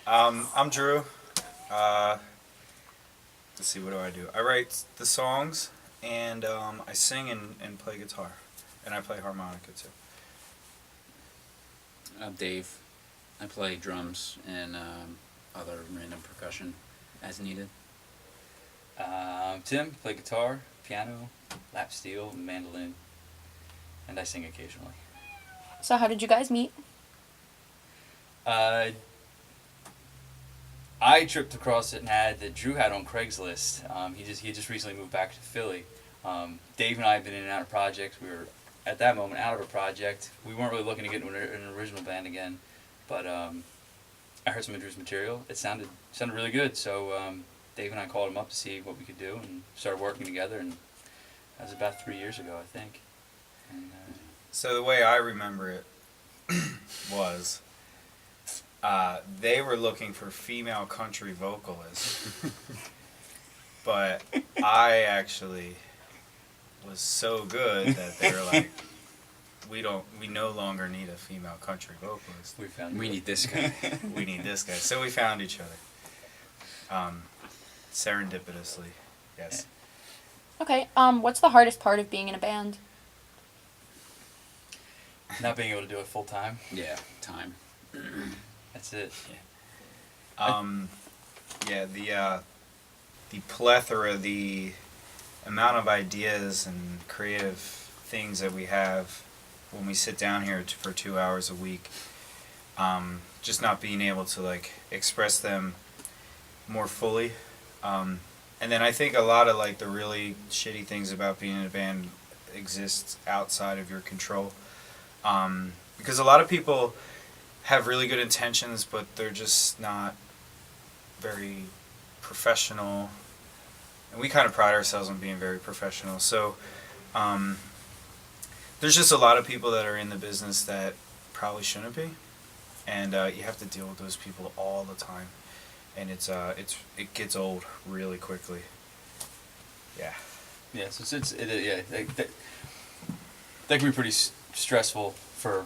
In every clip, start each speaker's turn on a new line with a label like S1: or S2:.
S1: I'm Drew. Uh, let's see, what do? I write the songs, and I sing and play guitar, and I play harmonica too.
S2: I'm Dave. I play drums and other random percussion as needed.
S3: Tim, play guitar, piano, lap steel, mandolin, and I sing occasionally.
S4: So how did you guys meet?
S3: Uh, I tripped across an ad that Drew had on Craigslist. He just recently moved back to Philly. Dave and I have been in and out of projects. We were at that moment out of a project. We weren't really looking to get into an original band again, but I heard some of Drew's material. It sounded really good. So Dave and I called him up to see what we could do and started working together. And that was about 3 years ago, I think. And,
S1: So the way I remember it was they were looking for female country vocalists, but I actually was so good that they were like, we no longer need a female country vocalist.
S2: We need this guy.
S1: We need this guy. So we found each other. Serendipitously, yes.
S4: Okay, what's the hardest part of being in a band?
S3: not being able to do it full time.
S2: Yeah, time.
S3: That's it.
S1: The plethora, the amount of ideas and creative things that we have when we sit down here for 2 hours a week, just not being able to like express them more fully. And then I think a lot of like the really shitty things about being in a band exists outside of your control. Because a lot of people have really good intentions, but they're just not very professional. And we kind of pride ourselves on being very professional. So there's just a lot of people that are in the business that probably shouldn't be. And you have to deal with those people all the time. And it gets old really quickly. Yeah.
S3: Yeah, so that can be pretty stressful for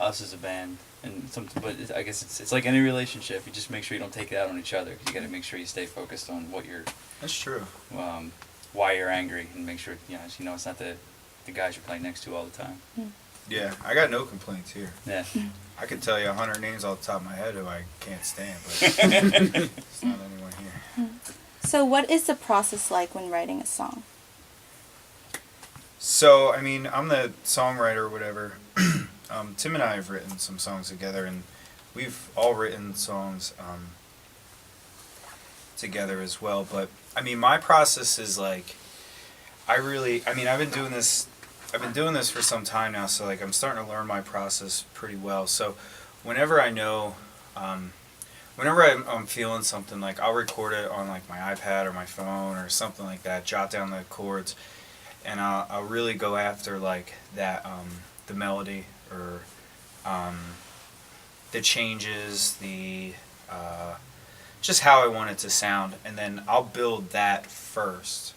S3: us as a band, but I guess it's like any relationship. You just make sure you don't take it out on each other. 'Cause you got to make sure you stay focused on what you're.
S1: That's true.
S3: Why you're angry, and make sure it's not the guys you're playing next to all the time.
S1: Yeah, I got no complaints here.
S3: Yeah.
S1: I could tell you 100 names off the top of my head who I can't stand, but it's not anyone here.
S5: So what is the process like when writing a song?
S1: So, I mean, I'm the songwriter or whatever. Tim and I have written some songs together, and we've all written songs together as well. But, I mean, my process is like, I've been doing this for some time now, so like I'm starting to learn my process pretty well. So whenever I know, whenever I'm feeling something, like I'll record it on like my iPad or my phone or something like that, jot down the chords, and I'll really go after like that, the melody or the changes, the just how I want it to sound, and then I'll build that first,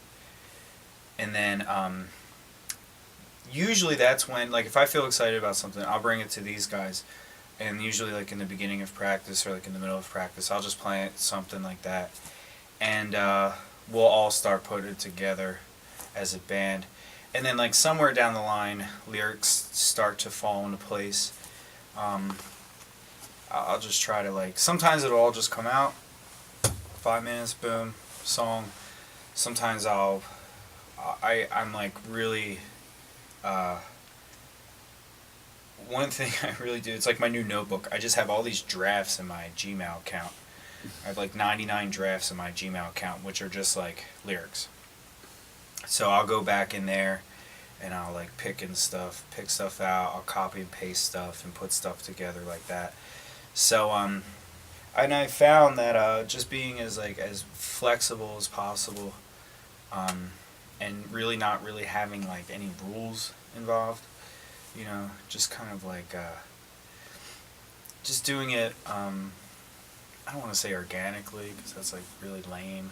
S1: and then usually that's when, like, if I feel excited about something, I'll bring it to these guys, and usually like in the beginning of practice or like in the middle of practice, I'll just play it, something like that, and we'll all start putting it together as a band. And then like somewhere down the line, lyrics start to fall into place. I'll just try to like, sometimes it'll all just come out, 5 minutes, boom, song. Sometimes I'm like really, one thing I really do, it's like my new notebook. I just have all these drafts in my Gmail account. I have like 99 drafts in my Gmail account, which are just like lyrics. So I'll go back in there and I'll like pick stuff out. I'll copy and paste stuff and put stuff together like that. So and I found that just being as flexible as possible, and really not really having like any rules involved, just kind of like just doing it, I don't want to say organically because that's like really lame,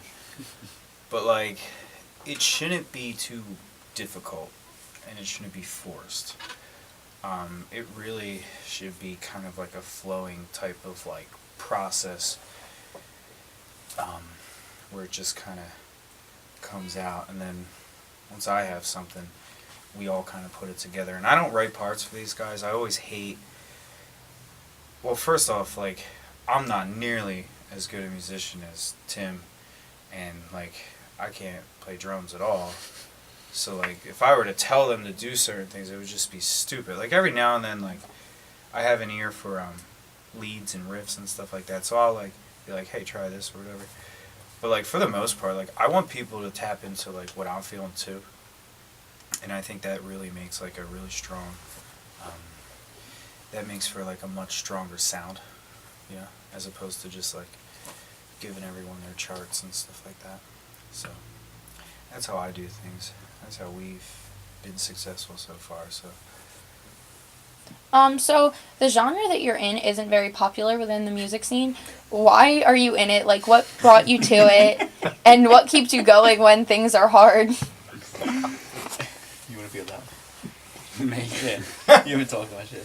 S1: but like it shouldn't be too difficult and it shouldn't be forced. It really should be kind of like a flowing type of like process where it just kind of comes out, and then once I have something, we all kind of put it together. And I don't write parts for these guys. I always hate. Well, first off, like, I'm not nearly as good a musician as Tim, and like, I can't play drums at all. So like, if I were to tell them to do certain things, it would just be stupid. Like, every now and then, like, I have an ear for leads and riffs and stuff like that. So I'll like be like, hey, try this or whatever. But like, for the most part, like, I want people to tap into like what I'm feeling too. And I think that really makes like a really strong, that makes for like a much stronger sound, you know, as opposed to just like giving everyone their charts and stuff like that. So that's how I do things. That's how we've been successful so far. So
S4: So the genre that you're in isn't very popular within the music scene. Why are you in it? Like, what brought you to it? And what keeps you going when things are hard?
S3: You want to feel that?
S2: Me.
S3: Yeah. You haven't talked much yet.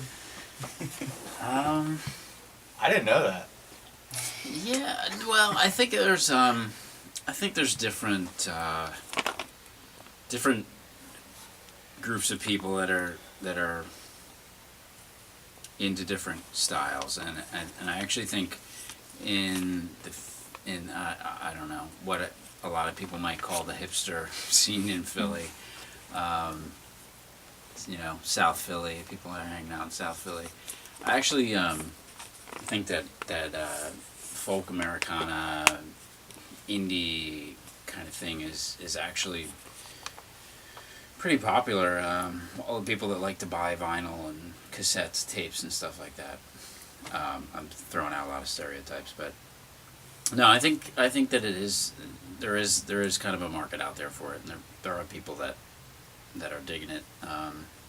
S1: I didn't know that.
S2: Yeah, well, I think there's different different groups of people that are into different styles, and I actually think in I don't know what a lot of people might call the hipster scene in Philly, you know, South Philly, people are hanging out in South Philly. I actually think that folk Americana, indie kind of thing is actually pretty popular. All the people that like to buy vinyl and cassettes, tapes, and stuff like that. I'm throwing out a lot of stereotypes, but no, I think that there is kind of a market out there for it, and there are people that are digging it.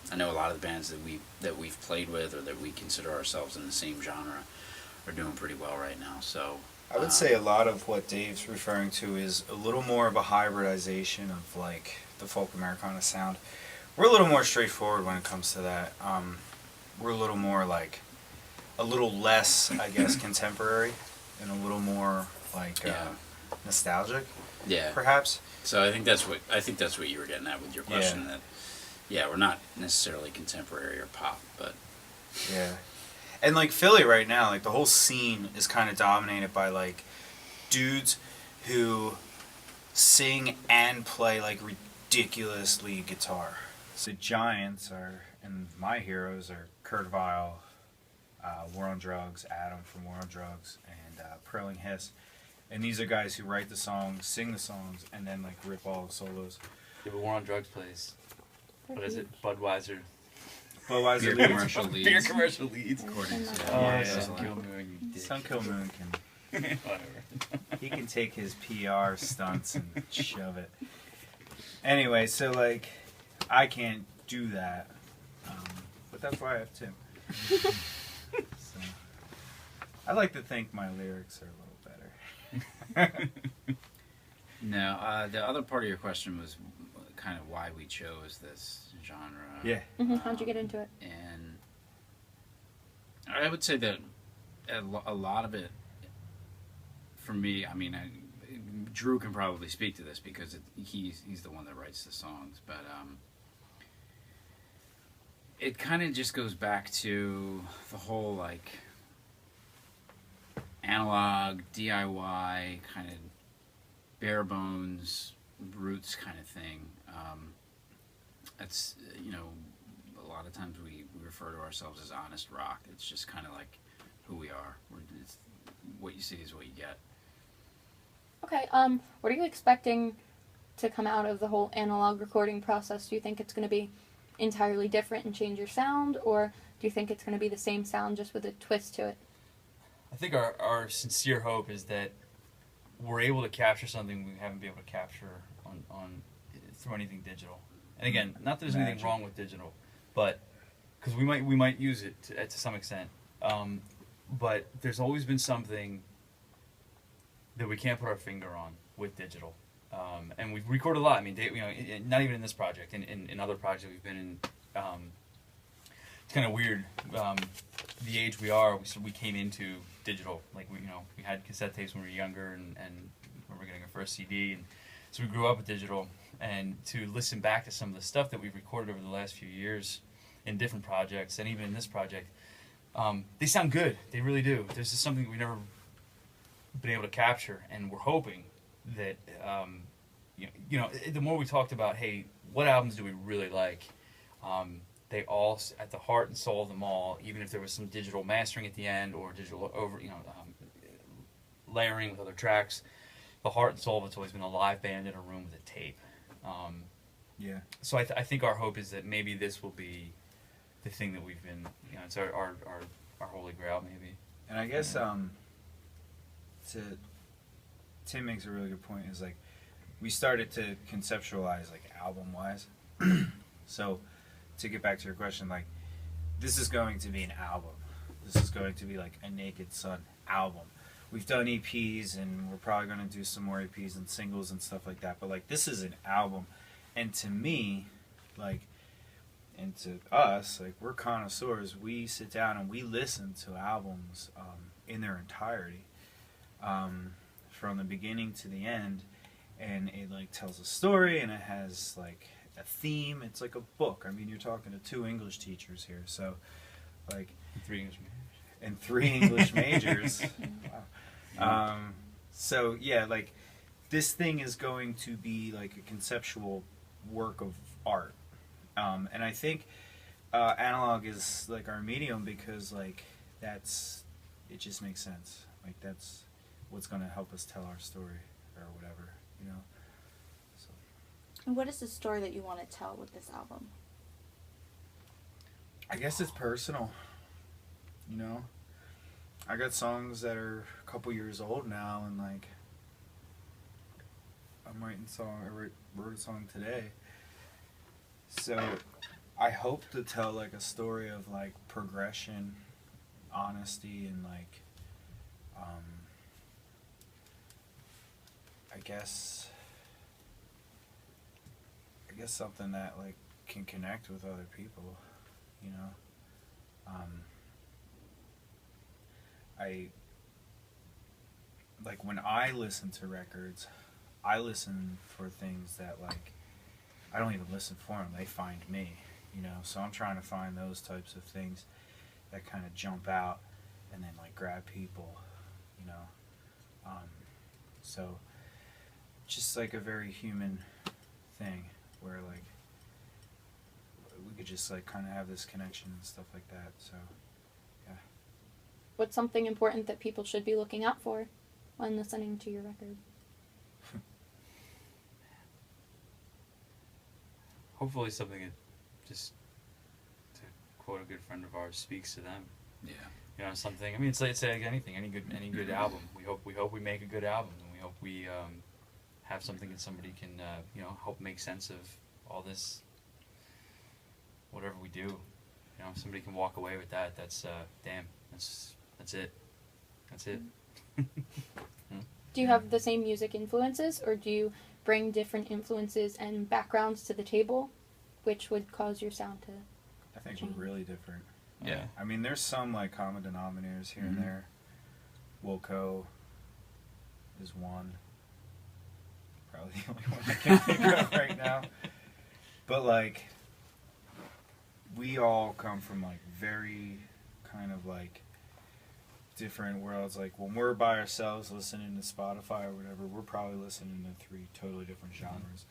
S2: I know a lot of the bands that we've played with, or that we consider ourselves in the same genre, are doing pretty well right now. So
S1: I would say a lot of what Dave's referring to is a little more of a hybridization of like the folk Americana sound. We're a little more straightforward when it comes to that. We're a little more like, a little less, I guess, contemporary, and a little more like nostalgic,
S2: yeah,
S1: perhaps.
S2: So I think that's what you were getting at with your question.
S1: Yeah.
S2: That yeah, we're not necessarily contemporary or pop, but
S1: Yeah. And like Philly right now, like the whole scene is kind of dominated by like dudes who sing and play like ridiculous lead guitar. So giants are, and my heroes are Kurt Vile, War on Drugs, Adam from War on Drugs, and Purling Hiss. And these are guys who write the songs, sing the songs, and then like rip all the solos.
S3: Yeah, but War on Drugs plays. What is it? Budweiser.
S1: Budweiser
S2: beer
S1: leads.
S2: commercial leads.
S3: Beer commercial leads.
S2: According to
S1: Yeah,
S3: Sun
S1: yeah.
S3: Kilmoon, you dick.
S1: Sun Kilmoon can,
S3: Whatever.
S1: he can take his PR stunts and shove it. Anyway, so like, I can't do that, but that's why I have Tim. So, I like to think my lyrics are a little better.
S2: No, the other part of your question was kind of why we chose this genre.
S1: Yeah.
S4: How'd you get into it?
S2: And I would say that a lot of it, for me, I mean, Drew can probably speak to this because he's the one that writes the songs, but it kind of just goes back to the whole like analog DIY kind of bare bones roots kind of thing. That's, you know, a lot of times we refer to ourselves as honest rock. It's just kind of like who we are. It's, what you see is what you get.
S4: Okay, what are you expecting to come out of the whole analog recording process? Do you think it's going to be entirely different and change your sound, or do you think it's going to be the same sound just with a twist to it?
S3: I think our sincere hope is that we're able to capture something we haven't been able to capture on through anything digital. And again, not that there's anything wrong with digital, but because we might use it to some extent, but there's always been something that we can't put our finger on with digital. And we've recorded a lot. I mean, you know, not even in this project, in other projects we've been in. It's kind of weird. the age we are, we came into digital. Like we had cassette tapes when we were younger, and when we were getting our first CD, and so we grew up with digital. And to listen back to some of the stuff that we've recorded over the last few years in different projects, and even in this project, they sound good. They really do. This is something we've never been able to capture, and we're hoping that the more we talked about, hey, what albums do we really like? They all, at the heart and soul of them all, even if there was some digital mastering at the end or digital layering with other tracks, the heart and soul of it's always been a live band in a room with a tape.
S1: Yeah.
S3: So I think our hope is that maybe this will be the thing that we've been, it's our holy grail maybe.
S1: And I guess Tim makes a really good point. Is like we started to conceptualize like album wise. So to get back to your question, like this is going to be an album. This is going to be like a Naked Sun album. We've done EPs and we're probably going to do some more EPs and singles and stuff like that. But like this is an album, and to me, like, and to us, like we're connoisseurs. We sit down and we listen to albums in their entirety, from the beginning to the end, and it like tells a story and it has like a theme. It's like a book. I mean, you're talking to 2 English teachers here, so like
S3: 3 English majors.
S1: And 3 English majors. Wow. So yeah, like this thing is going to be like a conceptual work of art, and I think analog is like our medium because like it just makes sense. Like that's what's going to help us tell our story or whatever, So.
S5: And what is the story that you want to tell with this album?
S1: I guess it's personal. I got songs that are a couple years old now, and like I'm writing I wrote a song today. So I hope to tell like a story of like progression, honesty, and like I guess something that like can connect with other people, I like when I listen to records, I listen for things that like I don't even listen for them, they find me, so I'm trying to find those types of things that kind of jump out and then like grab people, so just like a very human thing where like we could just like kind of have this connection and stuff like that, so yeah.
S4: What's something important that people should be looking out for when listening to your record?
S3: Hopefully something that, just to quote a good friend of ours, speaks to them.
S2: Yeah.
S3: Something. I mean, it's like anything, any good album. We hope we make a good album, and we hope we have something that somebody can help make sense of all this. Whatever we do, somebody can walk away with that. That's damn. That's it. That's it.
S4: Do you have the same music influences, or do you bring different influences and backgrounds to the table, which would cause your sound to
S1: I think
S4: change?
S1: we're really different.
S2: Yeah.
S1: I mean, there's some like common denominators here and there. Wilco is one. Probably the only one I can think of right now. But like, we all come from like very kind of like different worlds. Like when we're by ourselves listening to Spotify or whatever, we're probably listening to 3 totally different genres.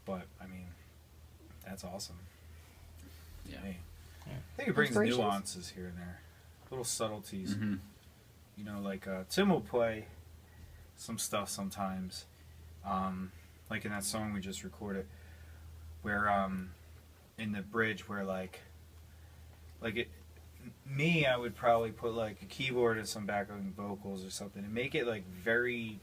S1: But I mean, that's awesome.
S2: Yeah.
S1: Hey. I think it brings
S4: Inspirations.
S1: nuances here and there, little subtleties.
S2: Mm-hmm.
S1: Like Tim will play some stuff sometimes, like in that song we just recorded, where in the bridge where like it. Me, I would probably put like a keyboard and some backing vocals or something and make it like very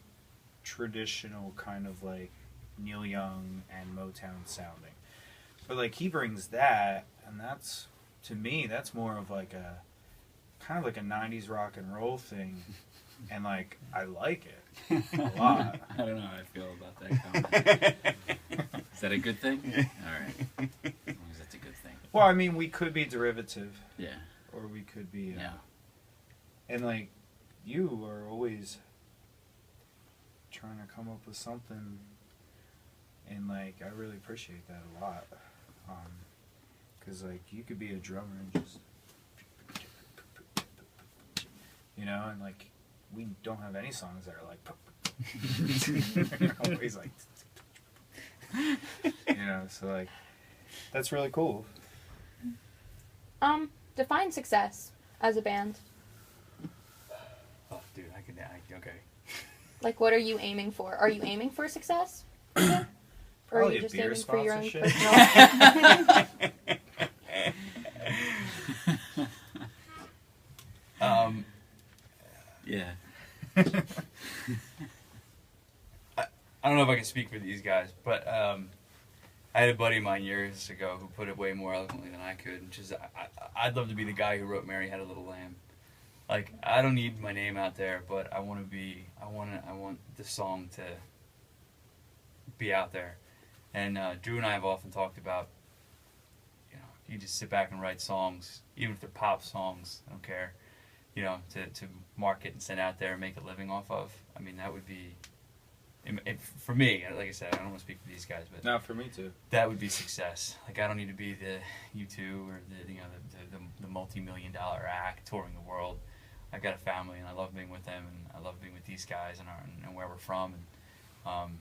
S1: traditional kind of like Neil Young and Motown sounding. But like he brings that, and that's, to me, that's more of like a kind of like a 90s rock and roll thing, and like I like it a lot.
S2: I don't know how I feel about that comment. Is that a good thing? All right. As long as that's a good thing.
S1: Well, I mean, we could be derivative,
S2: Yeah.
S1: or we could be.
S2: Yeah.
S1: And like, you are always trying to come up with something, and like, I really appreciate that a lot. Cause like, you could be a drummer and just, you know, and like, we don't have any songs that are like, they're always like, you know, so like, that's really cool.
S4: Define success as a band.
S3: Oh, dude, okay.
S4: Like, what are you aiming for? Are you aiming for success? Or are
S1: Probably
S4: you
S1: a
S4: just
S1: beer
S4: aiming for your own
S1: sponsorship.
S4: personal?
S2: Yeah.
S3: I don't know if I can speak for these guys, but I had a buddy of mine years ago who put it way more eloquently than I could, which is I'd love to be the guy who wrote "Mary Had a Little Lamb." Like, I don't need my name out there, but I want the song to be out there. And Drew and I have often talked about, you know, you just sit back and write songs, even if they're pop songs, I don't care, you know, to market and send out there and make a living off of. I mean, that would be, for me, like I said, I don't want to speak for these guys, but
S1: No, for me too.
S3: that would be success. Like, I don't need to be the U2 or the multi-million-dollar act touring the world. I got a family, and I love being with them, and I love being with these guys and where we're from. And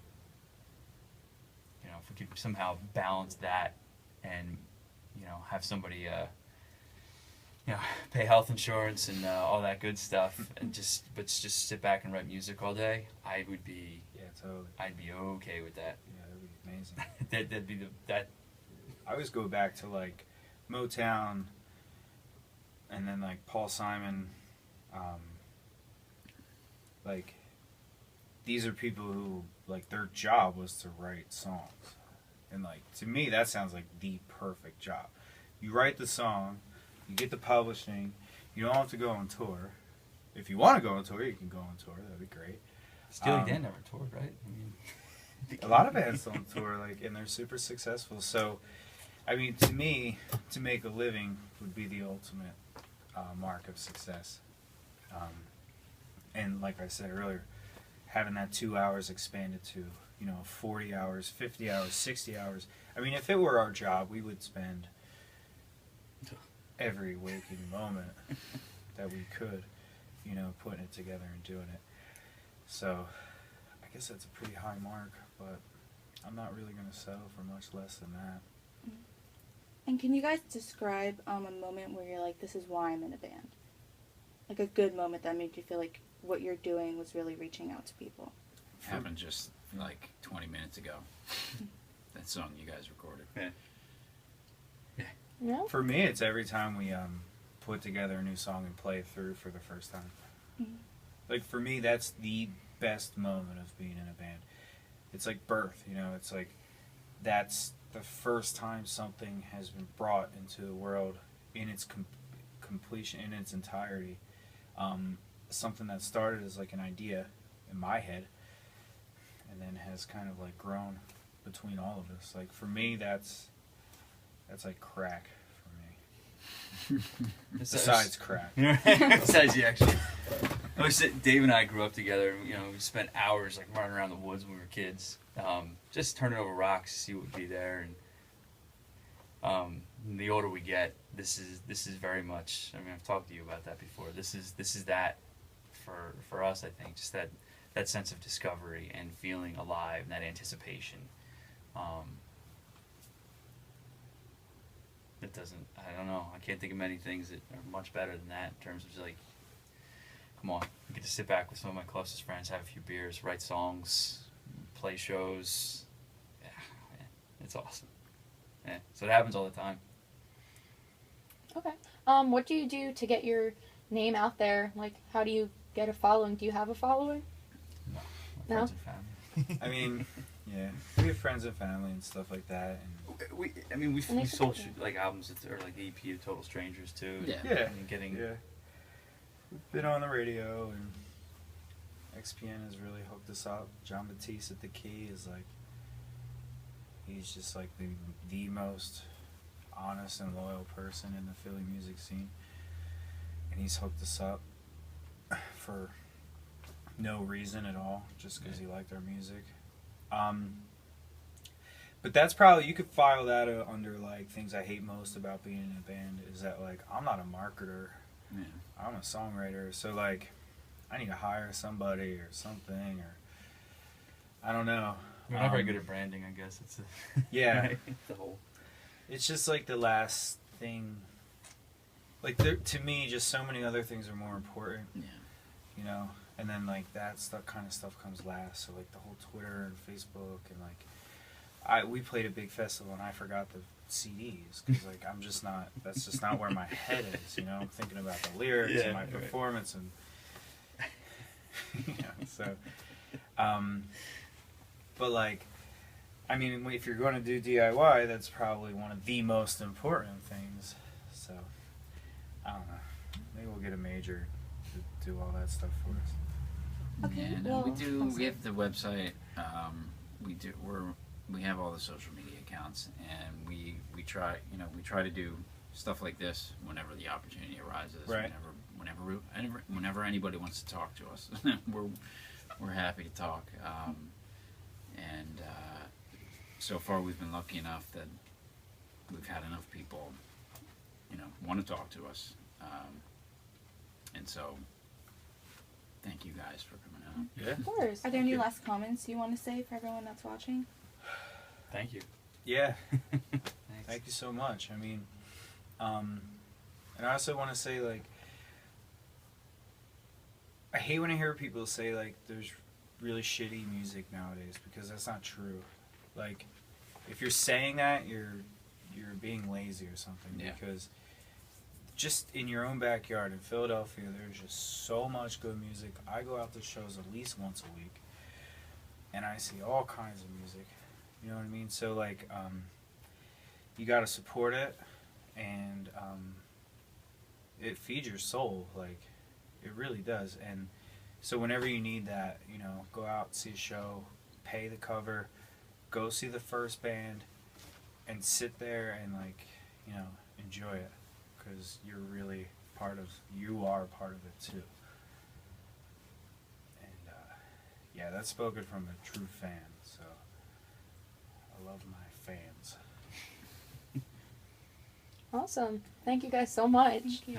S3: you know, if we could somehow balance that, and you know, have somebody you know, pay health insurance and all that good stuff, and just sit back and write music all day, I would be.
S1: Yeah, totally.
S3: I'd be okay with that.
S1: Yeah, that'd be amazing.
S3: That'd be that.
S1: I always go back to like Motown, and then like Paul Simon. Like, these are people who, like, their job was to write songs, and like, to me that sounds like the perfect job. You write the song, you get the publishing, you don't have to go on tour. If you want to go on tour, you can go on tour. That'd be great.
S3: Steely Dan never toured, right? I mean,
S1: A lot of bands don't tour, like, and they're super successful. So, I mean, to me, to make a living would be the ultimate mark of success. And like I said earlier, having that 2 hours expanded to, you know, 40 hours, 50 hours, 60 hours. I mean, if it were our job, we would spend every waking moment that we could, you know, putting it together and doing it. So, I guess that's a pretty high mark, but I'm not really going to settle for much less than that.
S5: And can you guys describe a moment where you're like, this is why I'm in a band? Like a good moment that made you feel like what you're doing was really reaching out to people.
S2: Happened just like 20 minutes ago. That song you guys recorded.
S3: yeah.
S4: No?
S1: For me, it's every time we put together a new song and play it through for the first time.
S5: Mm-hmm.
S1: Like, for me, that's the best moment of being in a band. It's like birth, you know, it's like, that's the first time something has been brought into the world in its completion, in its entirety. Something that started as like an idea in my head, and then has kind of like grown between all of us. Like, for me, that's like crack for me. Besides crack.
S3: Besides, you actually. Dave and I grew up together. You know, we spent hours like running around the woods when we were kids, just turning over rocks to see what would be there. And the older we get, this is very much. I mean, I've talked to you about that before. This is that for us. I think just that sense of discovery and feeling alive, and that anticipation. It doesn't. I don't know. I can't think of many things that are much better than that in terms of just like. Come on, I get to sit back with some of my closest friends, have a few beers, write songs, play shows. Yeah, man, it's awesome. Yeah, so it happens all the time.
S4: Okay. What do you do to get your name out there? Like, how do you get a following? Do you have a following?
S3: No,
S4: No?
S3: friends and family.
S1: I mean, yeah, we have friends and family and stuff like that. And
S3: we
S4: And
S3: we
S4: they
S3: sold
S4: support you.
S3: like albums that are like the EP of Total Strangers too.
S2: Yeah.
S1: yeah,
S3: And getting
S1: yeah, we've been on the radio, and XPN has really hooked us up. John Batiste at the key is like, he's just like the most honest and loyal person in the Philly music scene, and he's hooked us up for no reason at all, just because he liked our music. But that's probably, you could file that under like things I hate most about being in a band, is that like I'm not a marketer,
S2: Yeah.
S1: I'm a songwriter, so like I need to hire somebody or something, or I don't know.
S3: We're not very good at branding, I guess. It's
S1: Yeah.
S3: right? The whole.
S1: It's just like the last thing. Like there, to me, just so many other things are more important,
S2: Yeah.
S1: you know. And then like that stuff, kind of stuff comes last. So like the whole Twitter and Facebook and like, we played a big festival and I forgot the CDs because like I'm just not. That's just not where my head is, you know. I'm thinking about the lyrics and my
S3: right.
S1: performance and. So. But like, I mean, if you're going to do DIY, that's probably one of the most important things. So, I don't know. Maybe we'll get a major to do all that stuff for us.
S5: Okay,
S2: Yeah, no,
S5: well,
S2: we do.
S5: I'm
S2: We
S5: sorry.
S2: have the website. We have all the social media accounts, and we try. You know, we try to do stuff like this whenever the opportunity arises.
S1: Right.
S2: Whenever anybody wants to talk to us, we're happy to talk. And so far, we've been lucky enough that we've had enough people, you know, want to talk to us. And so, thank you guys for coming out.
S1: Yeah.
S4: Of course.
S5: Are there any last comments you want to say for everyone that's watching?
S3: Thank you.
S1: Yeah.
S3: Thanks.
S1: Thank you so much. I mean, and I also want to say, like, I hate when I hear people say, like, there's really shitty music nowadays, because that's not true. Like, if you're saying that, you're being lazy or something.
S2: Yeah.
S1: Because just in your own backyard in Philadelphia, there's just so much good music. I go out to shows at least once a week, and I see all kinds of music. You know what I mean? So like, you gotta support it, and it feeds your soul. Like, it really does. And so whenever you need that, you know, go out, see a show, pay the cover, go see the first band, and sit there and like, you know, enjoy it, because you are part of it too. And yeah, that's spoken from a true fan. So I love my fans.
S4: Awesome. Thank you guys so much.
S5: Thank you.